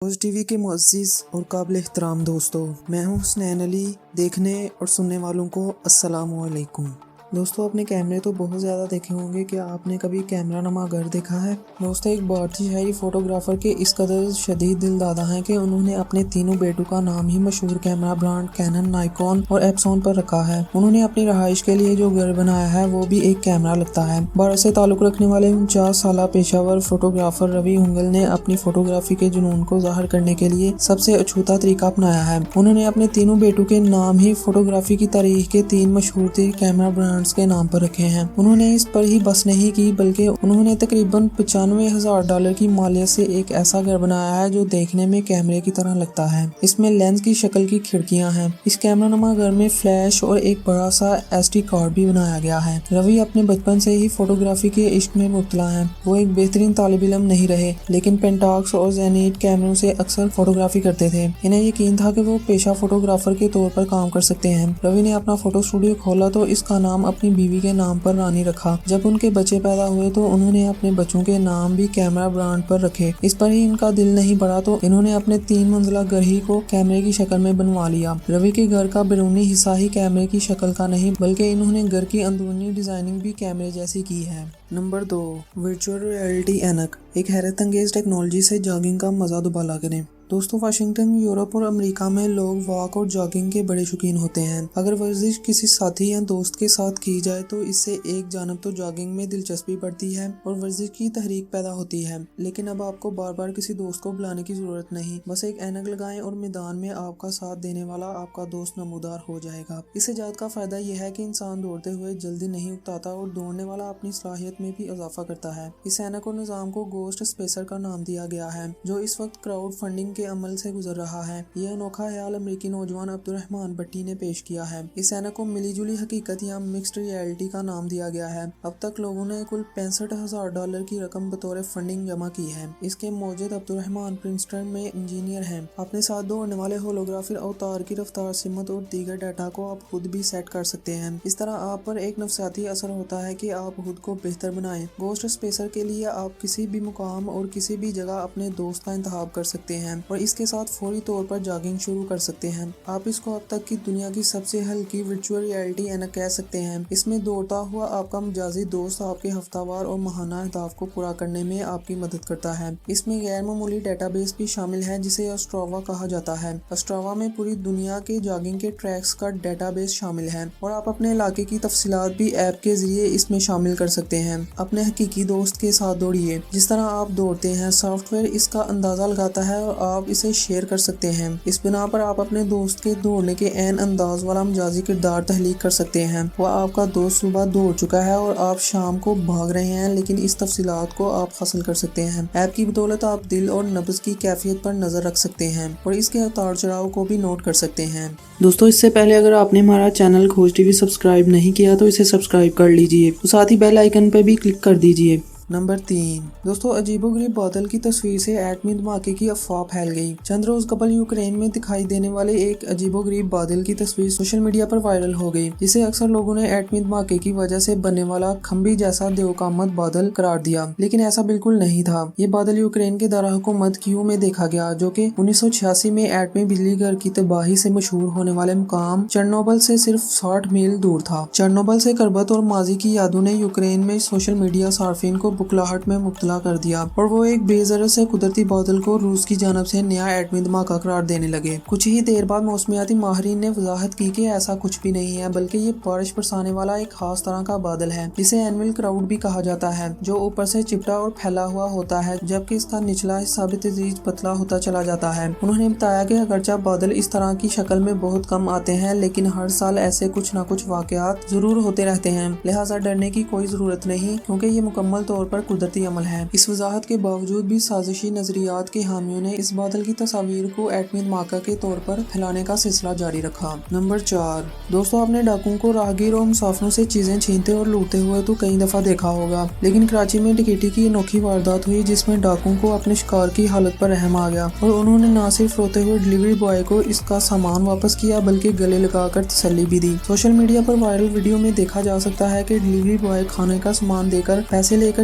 روز T V کے معزز اور قابل احترام دوستو، میں ہوں حسنین علی۔ دیکھنے اور سننے والوں کو السلام علیکم۔ دوستو، اپنے کیمرے تو بہت زیادہ دیکھے ہوں گے، کیا آپ نے کبھی کیمرہ نما گھر دیکھا ہے؟ دوستو، ایک بھارتی شہری فوٹوگرافر کے اس قدر شدید دل دادا ہیں کہ انہوں نے اپنے تینوں بیٹوں کا نام ہی مشہور کیمرہ برانڈ کینن، نائکون اور ایپسون پر رکھا ہے۔ انہوں نے اپنی رہائش کے لیے جو گھر بنایا ہے وہ بھی ایک کیمرہ لگتا ہے۔ بھارت سے تعلق رکھنے والے 49 سالہ پیشہ ور فوٹوگرافر روی ہنگل نے اپنی فوٹوگرافی کے جنون کو ظاہر کرنے کے لیے سب سے اچھوتا طریقہ اپنایا ہے۔ انہوں نے اپنے تینوں بیٹوں کے نام ہی فوٹوگرافی کی تاریخ کے 3 مشہور کیمرہ برانڈز کے نام پر رکھے ہیں۔ انہوں نے اس پر ہی بس نہیں کی، بلکہ انہوں نے تقریباً $95,000 کی مالیت سے ایک ایسا گھر بنایا ہے جو دیکھنے میں کیمرے کی طرح لگتا ہے۔ اس میں لینس کی شکل کی کھڑکیاں ہیں۔ اس کیمرہ نما گھر میں فلیش اور ایک بڑا سا SD کارڈ بھی بنایا گیا ہے۔ روی اپنے بچپن سے ہی فوٹوگرافی کے عشق میں مبتلا ہیں۔ وہ ایک بہترین طالب علم نہیں رہے، لیکن پینٹاکس اور زینیٹ کیمروں سے اکثر فوٹوگرافی کرتے تھے۔ انہیں یقین تھا کہ وہ پیشہ فوٹوگرافر کے طور پر کام کر سکتے ہیں۔ روی نے اپنا فوٹو اسٹوڈیو کھولا تو اس کا نام اپنی بیوی کے نام پر رانی رکھا۔ جب ان کے بچے پیدا ہوئے تو انہوں نے اپنے بچوں کے نام بھی کیمرہ برانڈ پر رکھے۔ اس پر ہی ان کا دل نہیں بڑھا تو انہوں نے اپنے 3 منزلہ گھر ہی کو کیمرے کی شکل میں بنوا لیا۔ روی کے گھر کا بیرونی حصہ ہی کیمرے کی شکل کا نہیں، بلکہ انہوں نے گھر کی اندرونی ڈیزائننگ بھی کیمرے جیسی کی ہے۔ نمبر 2، ورچوئل ریئلٹی اینک، ایک حیرت انگیز ٹیکنالوجی سے جاگنگ کا مزہ دوبالا کریں۔ دوستو، واشنگٹن، یورپ اور امریکہ میں لوگ واک اور جاگنگ کے بڑے شوقین ہوتے ہیں۔ اگر ورزش کسی ساتھی یا دوست کے ساتھ کی جائے تو اس سے ایک جانب تو جاگنگ میں دلچسپی بڑھتی ہے اور ورزش کی تحریک پیدا ہوتی ہے، لیکن اب آپ کو بار بار کسی دوست کو بلانے کی ضرورت نہیں، بس ایک اینک لگائیں اور میدان میں آپ کا ساتھ دینے والا آپ کا دوست نمودار ہو جائے گا۔ اس ایجاد کا فائدہ یہ ہے کہ انسان دوڑتے ہوئے جلدی نہیں اکتاتا اور دوڑنے والا اپنی صلاحیت میں بھی اضافہ کرتا ہے۔ اس اینک اور نظام کو گوسٹ اسپیسر کا نام دیا گیا ہے، جو اس وقت کراؤڈ فنڈنگ کے عمل سے گزر رہا ہے۔ یہ انوکھا خیال امریکی نوجوان عبدالرحمان بھٹی نے پیش کیا ہے۔ اس اینک کو ملی جلی حقیقت یا مکسڈ ریئلٹی کا نام دیا گیا ہے۔ اب تک لوگوں نے کل $65,000 کی رقم بطور فنڈنگ جمع کی ہے۔ اس کے موجد عبدالرحمان پرنسٹن میں انجینئر ہیں۔ اپنے ساتھ دوڑنے والے ہولوگرافک اوتار کی رفتار، سمت اور دیگر ڈیٹا کو آپ خود بھی سیٹ کر سکتے ہیں۔ اس طرح آپ پر ایک نفسیاتی اثر ہوتا ہے کہ آپ خود کو بہتر بنائیں۔ گوسٹ اسپیسر کے لیے آپ کسی بھی مقام اور کسی بھی جگہ اپنے دوست کا انتخاب کر سکتے ہیں اور اس کے ساتھ فوری طور پر جاگنگ شروع کر سکتے ہیں۔ آپ اس کو اب تک کی دنیا کی سب سے ہلکی ورچوئل ریئلٹی اینک کہہ سکتے ہیں۔ اس میں دوڑتا ہوا آپ کا مجازی دوست آپ کے ہفتہ وار اور ماہانہ اہداف کو پورا کرنے میں آپ کی مدد کرتا ہے۔ اس میں غیر معمولی ڈیٹا بیس بھی شامل ہے جسے اسٹراوا کہا جاتا ہے۔ اسٹراوا میں پوری دنیا کے جاگنگ کے ٹریکس کا ڈیٹا بیس شامل ہے اور آپ اپنے علاقے کی تفصیلات بھی ایپ کے ذریعے اس میں شامل کر سکتے ہیں۔ اپنے حقیقی دوست کے ساتھ دوڑیے۔ جس طرح آپ دوڑتے ہیں، سافٹ ویئر اس کا اندازہ لگاتا ہے اور آپ اسے شیئر کر سکتے ہیں۔ اس بنا پر آپ اپنے دوست کے دوڑنے کے عین انداز والا مجازی کردار تخلیق کر سکتے ہیں۔ وہ آپ کا دوست صبح دوڑ چکا ہے اور آپ شام کو بھاگ رہے ہیں، لیکن اس تفصیلات کو آپ حاصل کر سکتے ہیں۔ ایپ کی بدولت آپ دل اور نبض کی کیفیت پر نظر رکھ سکتے ہیں اور اس کے اتار چڑھاؤ کو بھی نوٹ کر سکتے ہیں۔ دوستو، اس سے پہلے اگر آپ نے ہمارا چینل کھوج ٹی وی سبسکرائب نہیں کیا تو اسے سبسکرائب کر لیجئے اور ساتھ ہی بیل آئیکن پہ بھی کلک کر دیجئے۔ نمبر 3، دوستو، عجیب و غریب بادل کی تصویر سے ایٹمی دھماکے کی افواہ پھیل گئی۔ چند روز قبل یوکرین میں دکھائی دینے والے ایک عجیب و غریب بادل کی تصویر سوشل میڈیا پر وائرل ہو گئی، جسے اکثر لوگوں نے ایٹمی دھماکے کی وجہ سے بننے والا کھمبی جیسا دیوقامت بادل قرار دیا، لیکن ایسا بالکل نہیں تھا۔ یہ بادل یوکرین کے دارالحکومت کیو میں دیکھا گیا، جو کہ 1986 میں ایٹمی بجلی گھر کی تباہی سے مشہور ہونے والے مقام چرنوبل سے صرف 60 میل دور تھا۔ چرنوبل سے کربت اور ماضی کی یادوں نے یوکرین میں سوشل میڈیا صارفین کو بکلاہٹ میں مبتلا کر دیا اور وہ ایک بے ضرر سے قدرتی بادل کو روس کی جانب سے نیا ایٹمی دھماکہ قرار دینے لگے۔ کچھ ہی دیر بعد موسمیاتی ماہرین نے وضاحت کی کہ ایسا کچھ بھی نہیں ہے، بلکہ یہ بارش برسانے والا ایک خاص طرح کا بادل ہے جسے اینول کراؤڈ بھی کہا جاتا ہے، جو اوپر سے چپٹا اور پھیلا ہوا ہوتا ہے جبکہ اس کا نچلا حصہ بتدریج پتلا ہوتا چلا جاتا ہے۔ انہوں نے بتایا کہ اگرچہ بادل اس طرح کی شکل میں بہت کم آتے ہیں، لیکن ہر سال ایسے کچھ نہ کچھ واقعات ضرور ہوتے رہتے ہیں، لہٰذا ڈرنے کی کوئی ضرورت نہیں کیونکہ یہ مکمل طور پر قدرتی عمل ہے۔ اس وضاحت کے باوجود بھی سازشی نظریات کے حامیوں نے اس بادل کی تصاویر کو ایٹمی دھماکہ کے طور پر پھیلانے کا سلسلہ جاری رکھا۔ نمبر 4، دوستو، آپ نے ڈاکوؤں کو راہگیر اور مسافروں سے چیزیں چھینتے اور لوٹتے ہوئے تو کئی دفعہ دیکھا ہوگا، لیکن کراچی میں ڈکیتی کی انوکھی واردات ہوئی جس میں ڈاکوؤں کو اپنے شکار کی حالت پر رحم آ گیا اور انہوں نے نہ صرف روتے ہوئے ڈلیوری بوائے کو اس کا سامان واپس کیا بلکہ گلے لگا کر تسلی بھی دی۔ سوشل میڈیا پر وائرل ویڈیو میں دیکھا جا سکتا ہے کہ ڈلیوری بوائے کھانے کا سامان دے کر پیسے لے کر